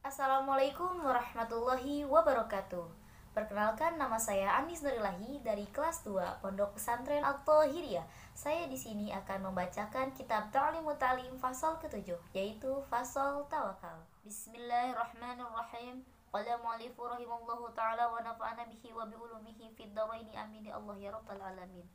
Assalamualaikum warahmatullahi wabarakatuh. Perkenalkan, nama saya Anis Nurilahi dari kelas 2 Pondok Pesantren Al-Thahiriyah. Saya di sini akan membacakan kitab Ta'limut Ta'lim fasal ke-7, yaitu fasal tawakal. Bismillahirrahmanirrahim. Qala mu'allifu rahimallahu ta'ala wa nafa'ana bihi wa bi'ulumihi fid dharaini amin ya Allah ya rabbal alamin.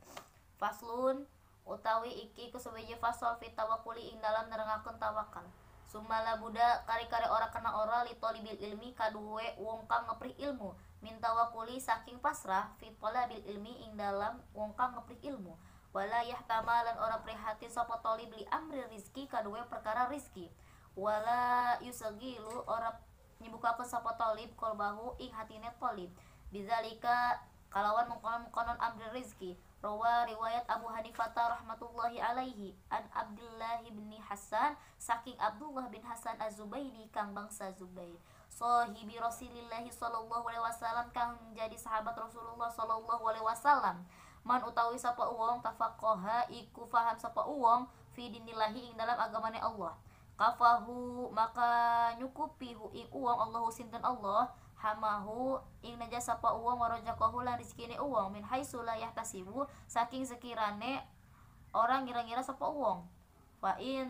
Faslun utawi iki kusubeje fasal fit tawakkuli ing dalam nerangakeun tawakal. Sumala budak kari-kari ora kena ora li tolibil ilmi kaduwe wong kang ngeprih ilmu minta wakuli saking pasrah fit bil ilmi ing dalam wong kang ngeprih ilmu wala yahtamalan ora prihatin sapa tolib li amri rizki kaduwe perkara rizki wala yusagilu ora nyibukakeun sapa tolib kolbahu ing hatine tolib bizalika kalawan mengkonon amri rizki. Rawa riwayat Abu Hanifah rahmatullahi alaihi an Abdullah bin Hasan saking Abdullah bin Hasan Az-Zubairi kang bangsa Zubair sahibi Rasulillah sallallahu alaihi wasallam kang jadi sahabat Rasulullah sallallahu alaihi wasallam man utawi sapa uwong tafaqaha iku faham sapa uwong fi dinillahi ing dalam agamane Allah kafahu maka nyukupi hu ing uwong Allahu sinten Allah hamahu ing naja sapa uwong warajakahu lan rezekine uwong min haitsu la yahtasibu saking sekirane orang ngira-ngira sapa uwong fa in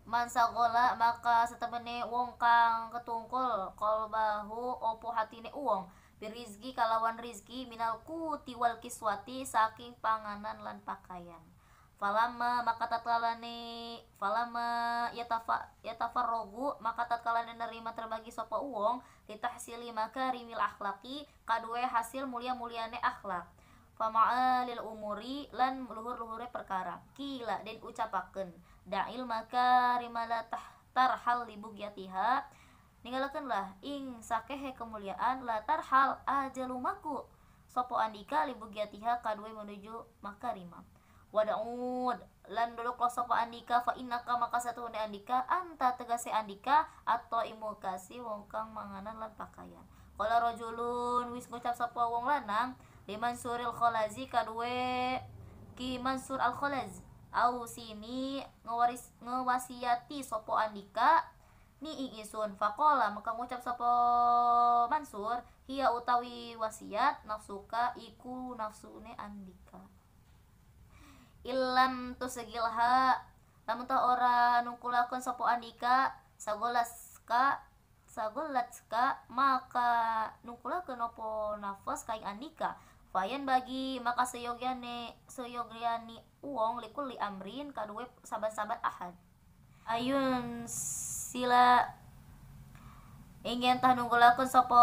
mansagola maka setemene wong kang ketungkul qalbahu opo hatine uwong birizki kalawan rizki minal kuti wal kiswati saking panganan lan pakaian falama maka tatkalane yatafarrogu maka tatkalane nerima terbagi sapa uwong litahsili makarimil akhlaki kadue hasil mulia-muliane akhlak fama'alil umuri lan luhur-luhure perkara kila den ucapakeun da'il makarimala tarhal libugyatiha ninggalakeunlah ing sakehe kemuliaan la tarhal ajalumaku sapa andika libugyatiha kadue menuju makarimah Wada'ud lan duluk sapa andika fa innaka maka satune andika anta tegase andika atau imu kasih wong kang manganan lan pakaian. Qala rajulun wis ngucap sapa wong lanang liman suril khalazi kadue ki Mansur al Khalaz au sini ngewasiati sapa andika ni isun faqala maka ngucap sapa Mansur hiya utawi wasiat nafsuka iku nafsune andika ilam tu segilha lamun ta ora nungkulakeun sapa andika sagolatska maka nungkulakeun apa nafas kaing andika fayan bagi maka seyogyani uwong likulli amrin kaduwe saban-saban ahad ayun sila ingin tah nunggulakeun sapa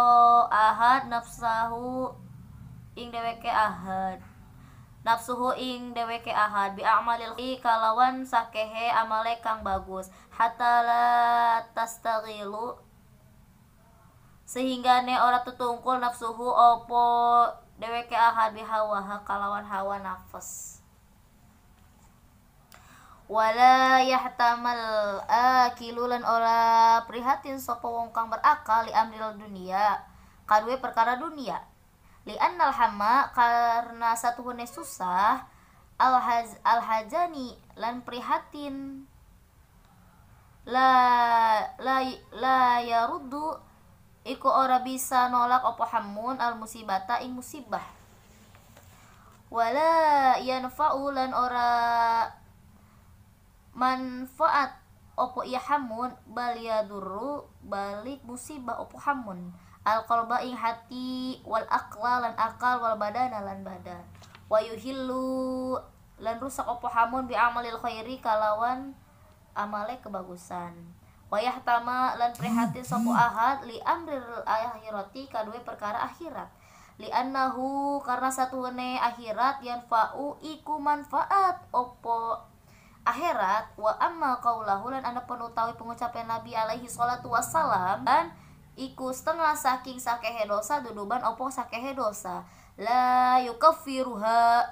ahad nafsahu ing dheweke ahad nafsuhu ing dheweke ahad bi amalil kalawan sakehe amale kang bagus hatta la tastaghilu sehingga ne ora tutungkul nafsuhu opo dheweke ahad bi hawa kalawan hawa nafas wala yahtamal akilulan ora prihatin sapa wong kang berakal li amril dunia kadue perkara dunia li annal hamma karena satuhune susah al-hajani lan prihatin la yaruddu iku ora bisa nolak apa hamun al musibata ing musibah wala yanfa'u lan ora manfaat opo iya hamun bal yadurru balik musibah opo hamun al qalba ing hati wal aqla lan akal wal badana lan badan wa yuhillu lan rusak opo hamun bi amalil khairi kalawan amale kebagusan wa yahtama lan prihatin sapa ahad li amril akhirati kadue perkara akhirat li annahu karena satuene akhirat yanfa'u iku manfaat opo akhirat wa amma qaulahu lan anapun utawi pengucapan Nabi alaihi salatu wassalam dan iku setengah saking sakehe dosa duduban opo sakehe dosa la yukaffiruha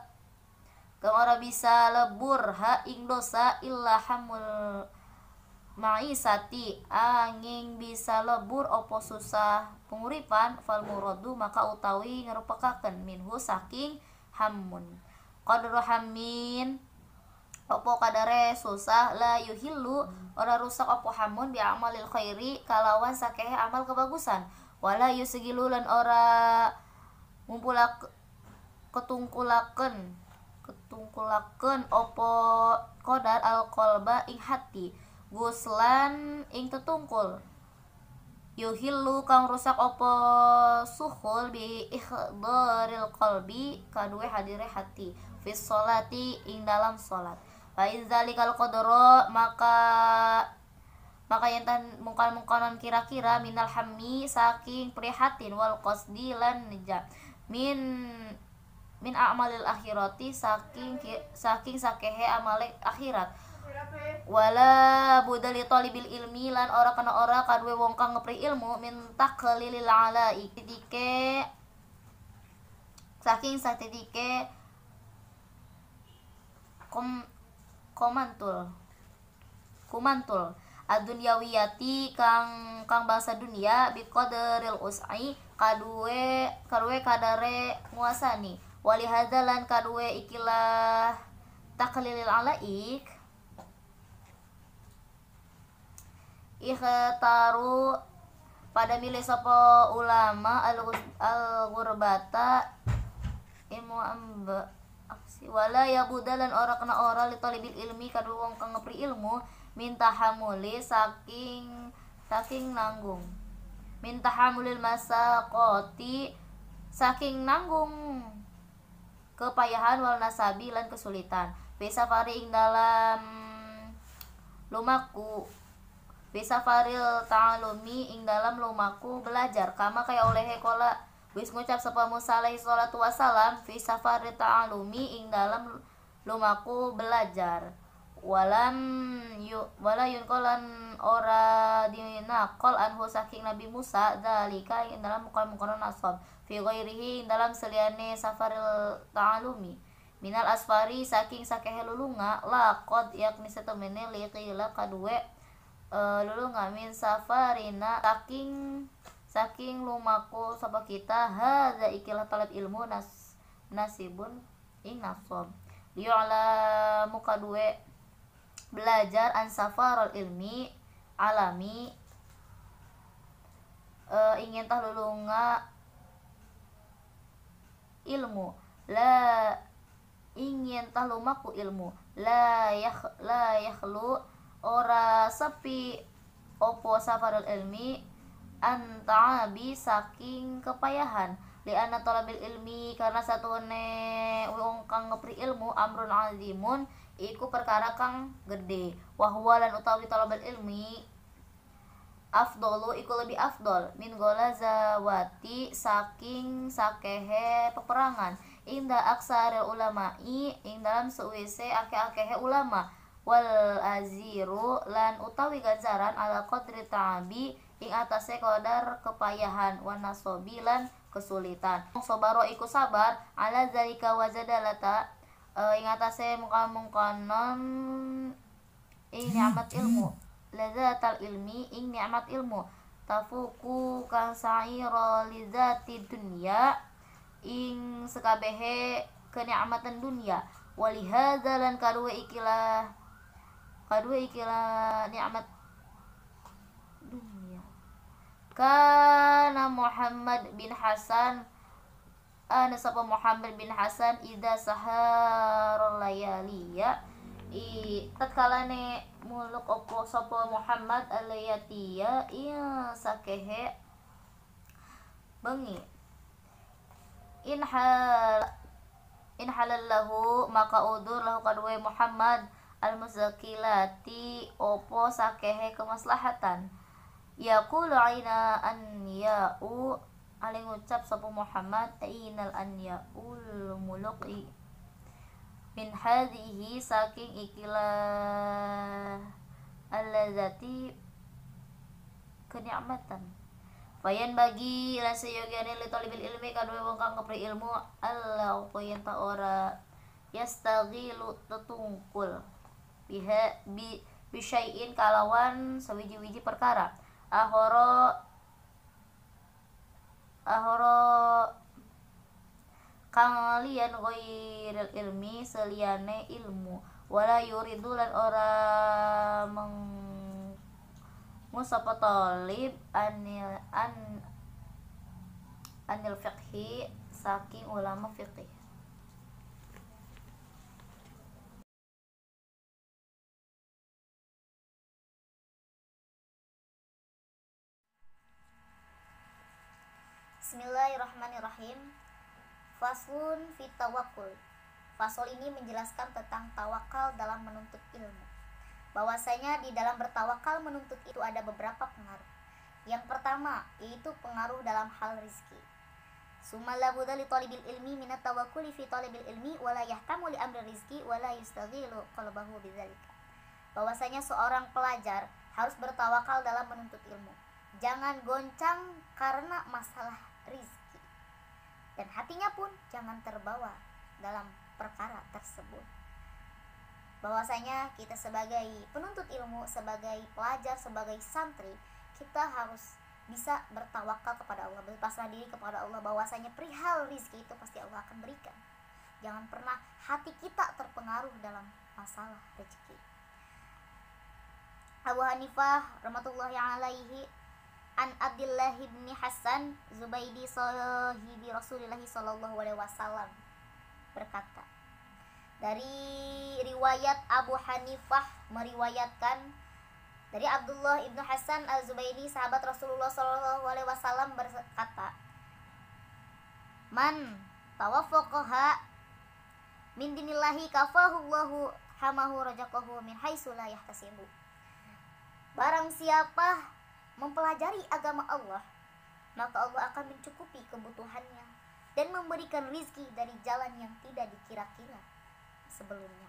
kang ora bisa lebur ha ing dosa illa hamul ma'isati angin bisa lebur opo susah penguripan fal muradu maka utawi ngerupakaken minhu saking hammun qadru hammin opo kadare susah la yuhillu ora rusak opo hamun bi amalil khairi kalawan sakehe amal kebagusan wala yusgilulan ora ngumpulak ketungkulaken opo qadar al qalba ing hati guslan ing tetungkul yuhillu kang rusak opo suhul bi ikhdaril qalbi kadue hadire hati fis sholati ing dalam salat fa izzalikal qadra maka yentan mungkal-mungkalan kira-kira minal hammi saking prihatin wal qasdi lan nija min a'malil akhirati saking sakehe amale akhirat wala budali talibil ilmi lan ora kana ora kadue wong kang ngepri ilmu min taqlilil ala ikitike saking satitike kumantul adunyawiyati kang bangsa dunia biqadaril usai kadue kadare nguasani wali hadalan kadue ikilah taklilil alaik ikhtaru pada milih sapa ulama al-ghurbata ilmu amba wala ya budalan ora kena ora li talibil ilmi kadu wong kang ngepri ilmu minta hamuli saking nanggung minta hamulil masaqati saking nanggung kepayahan wal nasabi lan kesulitan bisa fari ing dalam lumaku bisa faril ta'alumi ing dalam lumaku belajar kama kaya oleh kola wis ngucap sapa Musa alaihi salatu wasalam fi safari ta'alumi ing dalam lumaku belajar wala yunqalan ora dinaqal anhu saking Nabi Musa dalika ing dalam mukal nasab fi ghairihi ing dalam seliane safaril ta'alumi minal asfari saking sakehe lulunga laqad yakni setemene liqila kadue lulunga min safarina saking lumaku sapa kita hadza ikilah talab ilmu nasibun ing nasab liya'lamu kadue belajar an safarul ilmi alami ingin tah lulunga ilmu la ingin tah lumaku ilmu la yakhlu ora sepi opo safarul ilmi anta'abi saking kepayahan li anna talabil ilmi karena satune wong kang ngepri ilmu amrun azimun iku perkara kang gede wa huwa lan utawi talabul ilmi afdalu iku lebih afdol min golazawati saking sakehe peperangan inda aksaril ulama'i ing dalam seuwise akeh-akehe ulama wal aziru lan utawi ganjaran ala qadri ta'abi ing atase qadar kepayahan wa nasobi lan kesulitan sobaro iku sabar ala zalika wajadalata ing atase mungkal-mungkanon ing nikmat ilmu ladzatal ilmi ing nikmat ilmu tafuku kang sa'ira lidzati dunya ing sekabehe kenikmatan dunia walihadza lan kadue ikilah nikmat dunia kana Muhammad bin Hasan ana sapa Muhammad bin Hasan ida saharul layaliya tatkalane muluk opo sapa Muhammad alayatiya iya sakehe bengi in halallahu maka udur lahu kadue Muhammad al-muzakilati opo sakehe kemaslahatan yaqulu aina an ya'u aling ngucap sapa Muhammad ainal an ya'ul muluki min hadhihi saking ikilah allazati kenikmatan fayan bagi la sayyagane li talibil ilmi kadue wong kang ngepri ilmu Allah apa yen ta ora yastaghilu tetungkul biha bi syai'in kalawan sawiji-wiji perkara ahoro kang lian ghairil ilmi seliyane ilmu wala yuridu lan ora sapa talib anil fiqhi saking ulama fiqih. Bismillahirrahmanirrahim. Faslun fit tawakkul. Fasal ini menjelaskan tentang tawakal dalam menuntut ilmu. Bahwasanya di dalam bertawakal menuntut itu ada beberapa pengaruh. Yang pertama yaitu pengaruh dalam hal rizki. Summa la budda li talibil ilmi minat tawakkuli fi talibil ilmi wala yahtamu li amri rizki wala yustaghilu qalbahu bidzalika. Bahwasanya seorang pelajar harus bertawakal dalam menuntut ilmu. Jangan goncang karena masalah rizki. Dan hatinya pun jangan terbawa dalam perkara tersebut. Bahwasanya kita sebagai penuntut ilmu, sebagai pelajar, sebagai santri, kita harus bisa bertawakal kepada Allah, berpasrah diri kepada Allah, bahwasanya perihal rizki itu pasti Allah akan berikan. Jangan pernah hati kita terpengaruh dalam masalah rezeki. Abu Hanifah rahmatullahi alaihi an Abdullah bin Hasan Zubaidi sahibi Rasulullah sallallahu alaihi wasallam berkata, dari riwayat Abu Hanifah meriwayatkan dari Abdullah ibnu Hasan al-Zubaidi sahabat Rasulullah sallallahu alaihi wasallam berkata, man tawaffaqaha min dinillahi kafahullahu hamahu rajaqahu min haitsu la yahtasibu. Barang siapa mempelajari agama Allah, maka Allah akan mencukupi kebutuhannya dan memberikan rizki dari jalan yang tidak dikira-kira sebelumnya.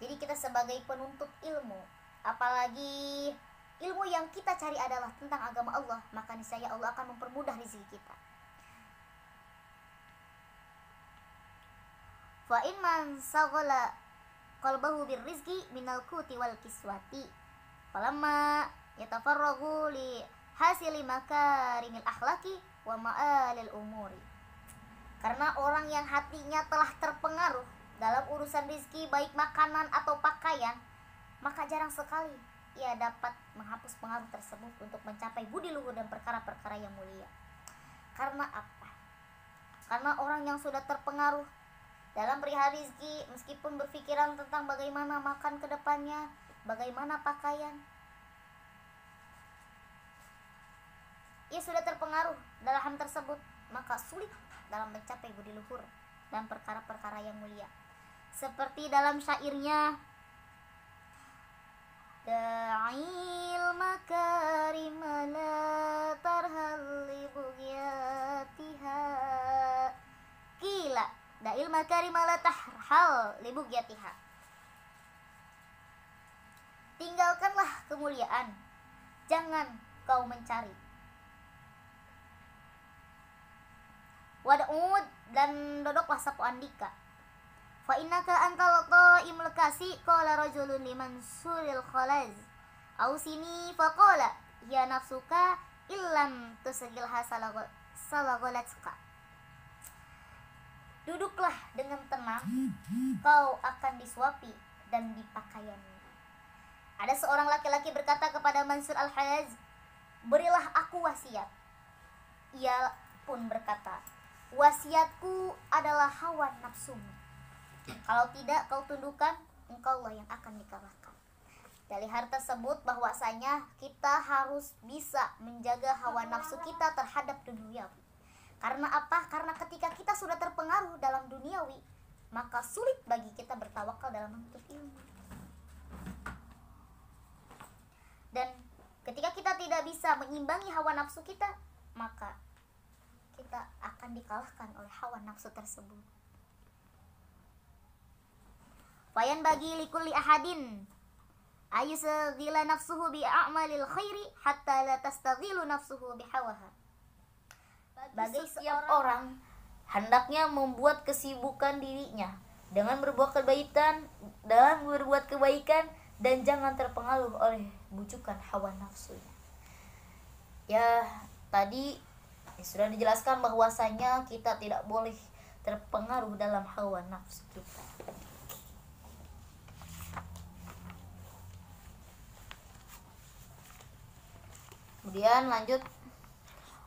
Jadi kita sebagai penuntut ilmu, apalagi ilmu yang kita cari adalah tentang agama Allah, maka niscaya Allah akan mempermudah rezeki kita. Fa in man saghala qalbahu birrizqi minal quti wal kiswati falamma yatafarragu li hasili makarimil akhlaki wa ma'alil umuri. Karena orang yang hatinya telah terpengaruh dalam urusan rizki, baik makanan atau pakaian, maka jarang sekali ia dapat menghapus pengaruh tersebut untuk mencapai budi luhur dan perkara-perkara yang mulia. Karena apa? Karena orang yang sudah terpengaruh dalam perihal rizki, meskipun berpikiran tentang bagaimana makan ke depannya, bagaimana pakaian, ia sudah terpengaruh dalam hal tersebut, maka sulit dalam mencapai budi luhur dan perkara-perkara yang mulia. Seperti dalam syairnya, da'il makarim la tarhal li bugyatiha. Qila da'il makarim la tarhal li bugyatiha. Tinggalkanlah kemuliaan, jangan kau mencari. Wad'ud, dan dodoklah sapu andika. Fa innaka antal qa'imul kasi qala rajulun liman suril khalaz ausini faqala ya nafsuka illam tusgilha salagolatka. Duduklah dengan tenang, kau akan disuapi dan dipakaiannya. Ada seorang laki-laki berkata kepada Mansur al-Halaz, berilah aku wasiat. Ia pun berkata, wasiatku adalah hawa nafsumu. Kalau tidak kau tundukkan, engkaulah yang akan dikalahkan. Dari hal tersebut bahwasanya kita harus bisa menjaga hawa nafsu kita terhadap duniawi. Karena apa? Karena ketika kita sudah terpengaruh dalam duniawi, maka sulit bagi kita bertawakal dalam menuntut ilmu. Dan ketika kita tidak bisa menyimbangi hawa nafsu kita, maka kita akan dikalahkan oleh hawa nafsu tersebut. Fayan bagi likulli ahadin ayusghila nafsuhu bi a'malil khairi hatta la tastaghilu nafsuhu bi hawaha. Bagi setiap orang hendaknya membuat kesibukan dirinya dengan berbuat kebaikan dan jangan terpengaruh oleh bujukan hawa nafsunya. Ya, tadi sudah dijelaskan bahwasanya kita tidak boleh terpengaruh dalam hawa nafsu kita. Kemudian lanjut,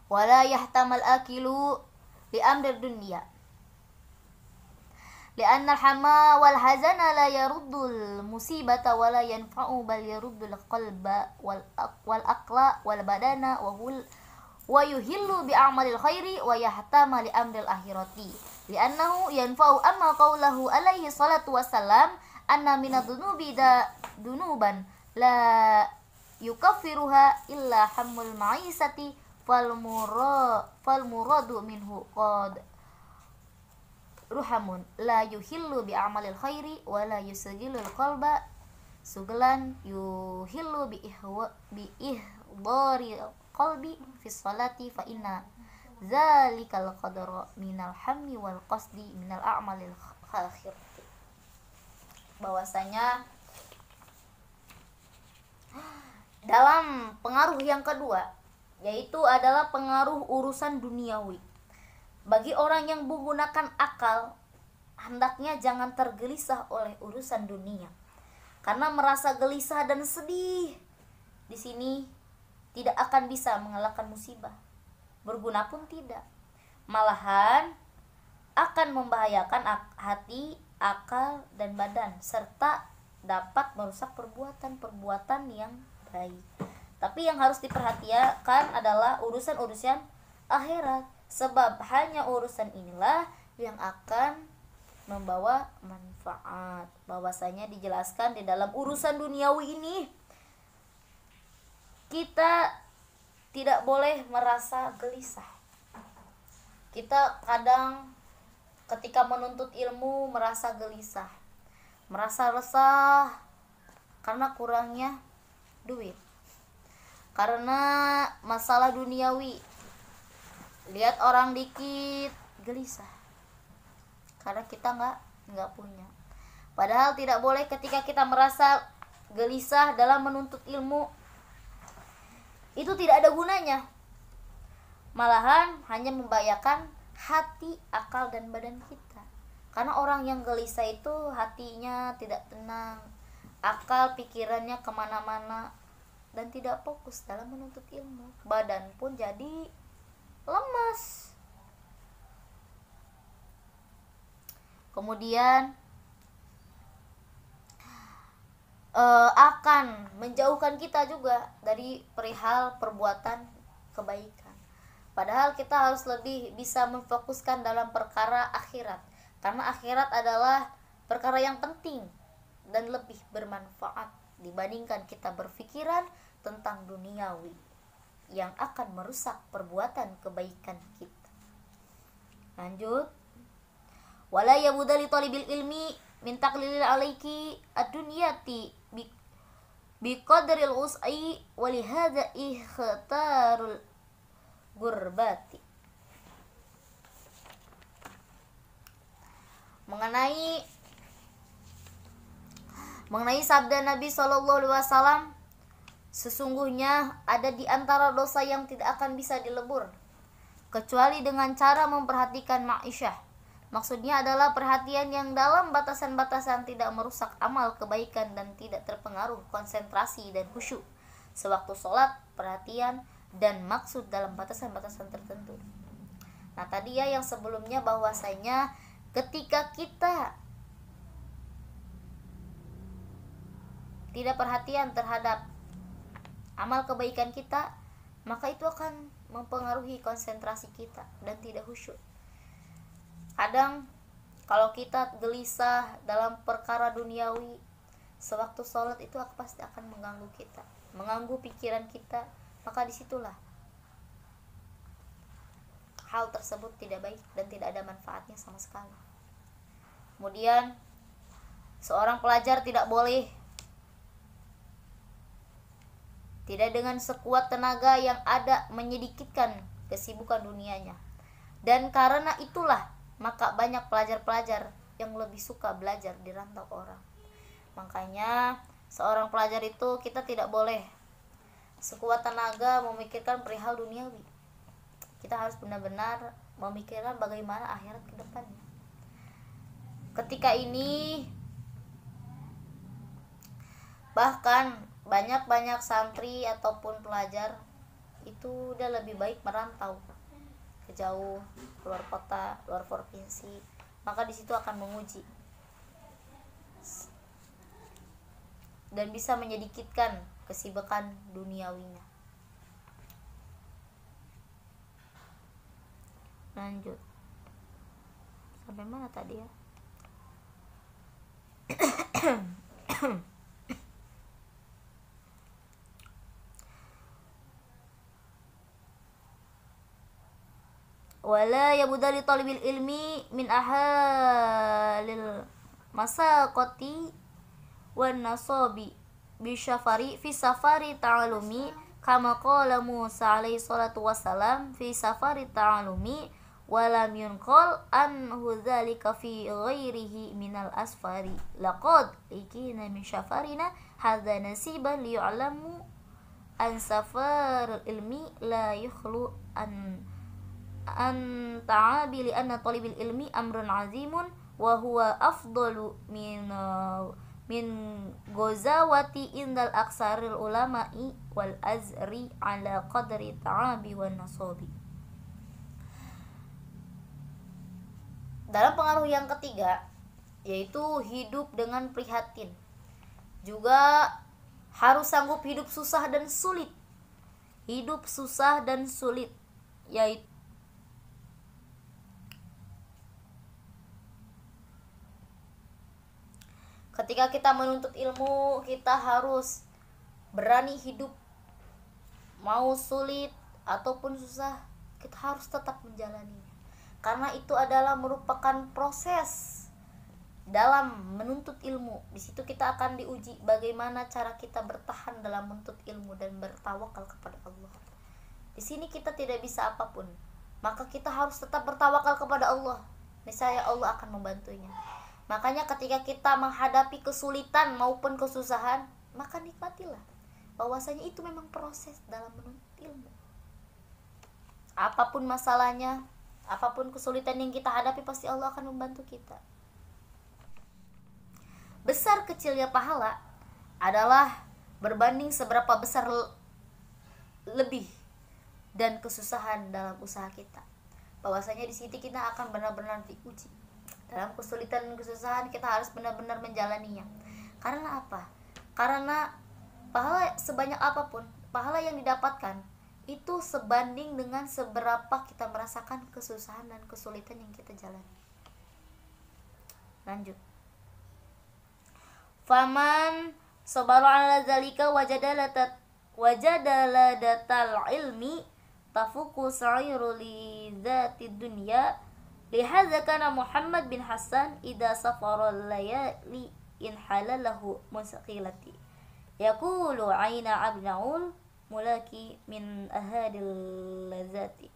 wala yahtamal akilu li amri dunya li'anna al-hama wal hazana la yaruddul musibata wa la yanfa'u bal yaruddul qalba wal aqla wal badana wa yuhillu bi a'malil khairi wa yahtama li amril akhirati li'annahu yanfa'u amma qawlahu alaihi salatu wassalam anna minad dunubi dunuban la yukaffiruha illa hammul ma'isati fal muradu minhu qad ruhamun la yuhillu bi amalil khairi wa la yusgilul qalba suglan yuhillu bi ihdari qalbi fi salati fa inna zalikal qadara minal hammi wal qasdi minal a'malil akhirati. Bahwasanya dalam pengaruh yang kedua, yaitu adalah pengaruh urusan duniawi. Bagi orang yang menggunakan akal, hendaknya jangan tergelisah oleh urusan dunia. Karena merasa gelisah dan sedih di sini tidak akan bisa mengalahkan musibah. Berguna pun tidak. Malahan akan membahayakan hati, akal, dan badan, serta dapat merusak perbuatan-perbuatan yang baik. Tapi yang harus diperhatikan adalah urusan-urusan akhirat, sebab hanya urusan inilah yang akan membawa manfaat. Bahwasanya dijelaskan di dalam urusan duniawi ini kita tidak boleh merasa gelisah. Kita kadang ketika menuntut ilmu merasa gelisah, merasa resah karena kurangnya duit, karena masalah duniawi. Lihat orang dikit gelisah karena kita nggak punya. Padahal tidak boleh ketika kita merasa gelisah dalam menuntut ilmu, itu tidak ada gunanya, malahan hanya membahayakan hati, akal, dan badan kita. Karena orang yang gelisah itu hatinya tidak tenang, akal pikirannya kemana-mana, dan tidak fokus dalam menuntut ilmu. Badan pun jadi lemas. Kemudian akan menjauhkan kita juga dari perihal perbuatan kebaikan. Padahal kita harus lebih bisa memfokuskan dalam perkara akhirat, karena akhirat adalah perkara yang penting dan lebih bermanfaat dibandingkan kita berpikiran tentang duniawi yang akan merusak perbuatan kebaikan kita. Lanjut, wala yabudali talibil ilmi min taqlilil alaiki ad-dunyati biqadril us'i walihada ikhtarul gurbati. Mengenai sabda Nabi SAW, sesungguhnya ada di antara dosa yang tidak akan bisa dilebur kecuali dengan cara memperhatikan ma'isyah. Maksudnya adalah perhatian yang dalam batasan-batasan tidak merusak amal kebaikan dan tidak terpengaruh konsentrasi dan khusyuk sewaktu sholat, perhatian dan maksud dalam batasan-batasan tertentu. Nah tadi ya yang sebelumnya, bahwasanya ketika kita tidak perhatian terhadap amal kebaikan kita, maka itu akan mempengaruhi konsentrasi kita dan tidak khusyuk. Kadang kalau kita gelisah dalam perkara duniawi, sewaktu sholat itu pasti akan mengganggu kita, mengganggu pikiran kita, maka disitulah hal tersebut tidak baik dan tidak ada manfaatnya sama sekali. Kemudian seorang pelajar tidak boleh tidak dengan sekuat tenaga yang ada menyedikitkan kesibukan dunianya. Dan karena itulah maka banyak pelajar-pelajar yang lebih suka belajar di rantau orang. Makanya seorang pelajar itu kita tidak boleh sekuat tenaga memikirkan perihal duniawi. Kita harus benar-benar memikirkan bagaimana akhirat ke depannya. Ketika ini bahkan banyak-banyak santri ataupun pelajar itu udah lebih baik merantau ke jauh, keluar kota, luar provinsi, maka di situ akan menguji dan bisa menyedikitkan kesibukan duniawinya. Lanjut, sampai mana tadi ya? Wala yabudali talibil ilmi min ahalil masaqati wan nasabi bisyafari fi safari ta'alumi kama qala Musa alaihi salatu wassalam fi safari ta'alumi walam yunqal anhu dzalika fi ghairihi minal asfari laqad ikina min syafarina hadza nasiban liya'lamu an safar ilmi la yukhlu an ta'abi li anna talibil ilmi amrun azimun wa huwa afdalu min gozawati indal aksaril ulama'i wal azri ala qadri ta'abi wan nasabi. Dalam pengaruh yang ketiga, yaitu hidup dengan prihatin, juga harus sanggup hidup susah dan sulit. Hidup susah dan sulit, yaitu ketika kita menuntut ilmu, kita harus berani hidup. Mau sulit ataupun susah, kita harus tetap menjalaninya. Karena itu adalah merupakan proses dalam menuntut ilmu. Di situ kita akan diuji bagaimana cara kita bertahan dalam menuntut ilmu dan bertawakal kepada Allah. Di sini kita tidak bisa apapun, maka kita harus tetap bertawakal kepada Allah. Niscaya Allah akan membantunya. Makanya ketika kita menghadapi kesulitan maupun kesusahan, maka nikmatilah bahwasanya itu memang proses dalam menuntut ilmu. Apapun masalahnya, apapun kesulitan yang kita hadapi, pasti Allah akan membantu kita. Besar kecilnya pahala adalah berbanding seberapa besar lebih dan kesusahan dalam usaha kita. Bahwasanya di sini kita akan benar-benar diuji. Dalam kesulitan dan kesusahan kita harus benar-benar menjalaninya. Karena apa? Karena pahala sebanyak apapun, pahala yang didapatkan itu sebanding dengan seberapa kita merasakan kesusahan dan kesulitan yang kita jalani. Lanjut. Faman sabara ala zalika wajadala datal ilmi tafuku sa'iru li dzati dunya. Lihadza kana Muhammad bin Hasan idza safara layali in halalahu musaqilati yaqulu aina abnaul mulaki min ahadil lazati.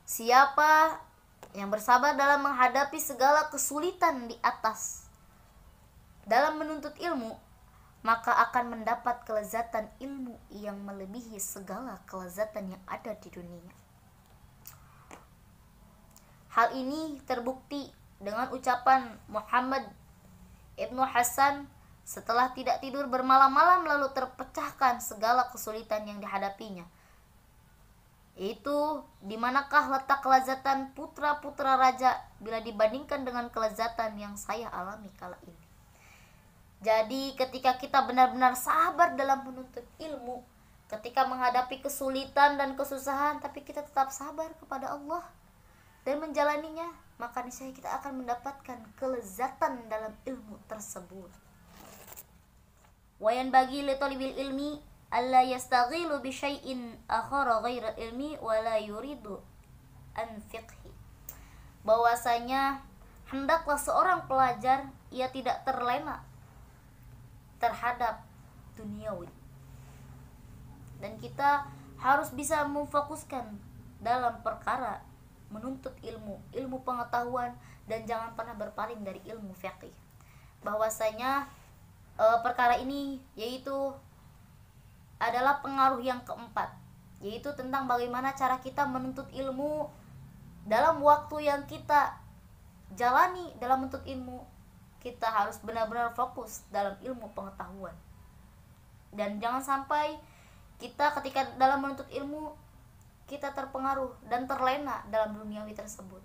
Siapa yang bersabar dalam menghadapi segala kesulitan di atas dalam menuntut ilmu, maka akan mendapat kelezatan ilmu yang melebihi segala kelezatan yang ada di dunia. Hal ini terbukti dengan ucapan Muhammad ibnu Hasan setelah tidak tidur bermalam-malam lalu terpecahkan segala kesulitan yang dihadapinya. Yaitu di manakah letak kelezatan putra-putra raja bila dibandingkan dengan kelezatan yang saya alami kala ini. Jadi ketika kita benar-benar sabar dalam menuntut ilmu, ketika menghadapi kesulitan dan kesusahan, tapi kita tetap sabar kepada Allah dan menjalaninya, maka niscaya kita akan mendapatkan kelezatan dalam ilmu tersebut. Wa yanbaghi li talibil ilmi alla yastaghilu bi syai'in akhara ghairal ilmi wa la yuridu an fiqhi. Bahwasanya hendaklah seorang pelajar ia tidak terlena terhadap duniawi, dan kita harus bisa memfokuskan dalam perkara menuntut ilmu pengetahuan, dan jangan pernah berpaling dari ilmu fiqih. Bahwasanya perkara ini yaitu adalah pengaruh yang keempat, yaitu tentang bagaimana cara kita menuntut ilmu dalam waktu yang kita jalani dalam menuntut ilmu. Kita harus benar-benar fokus dalam ilmu pengetahuan. Dan jangan sampai kita ketika dalam menuntut ilmu kita terpengaruh dan terlena dalam duniawi tersebut.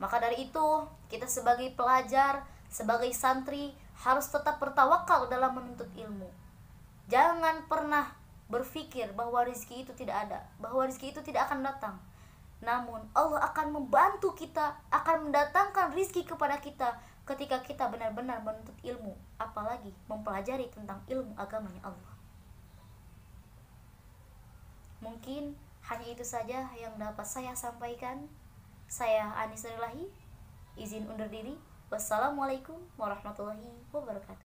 Maka dari itu, kita sebagai pelajar, sebagai santri harus tetap bertawakal dalam menuntut ilmu. Jangan pernah berpikir bahwa rezeki itu tidak ada, bahwa rezeki itu tidak akan datang. Namun Allah akan membantu kita, akan mendatangkan rezeki kepada kita ketika kita benar-benar menuntut ilmu, apalagi mempelajari tentang ilmu agamanya Allah. Mungkin hanya itu saja yang dapat saya sampaikan. Saya Anis Nurilahi, izin undur diri. Wassalamualaikum warahmatullahi wabarakatuh.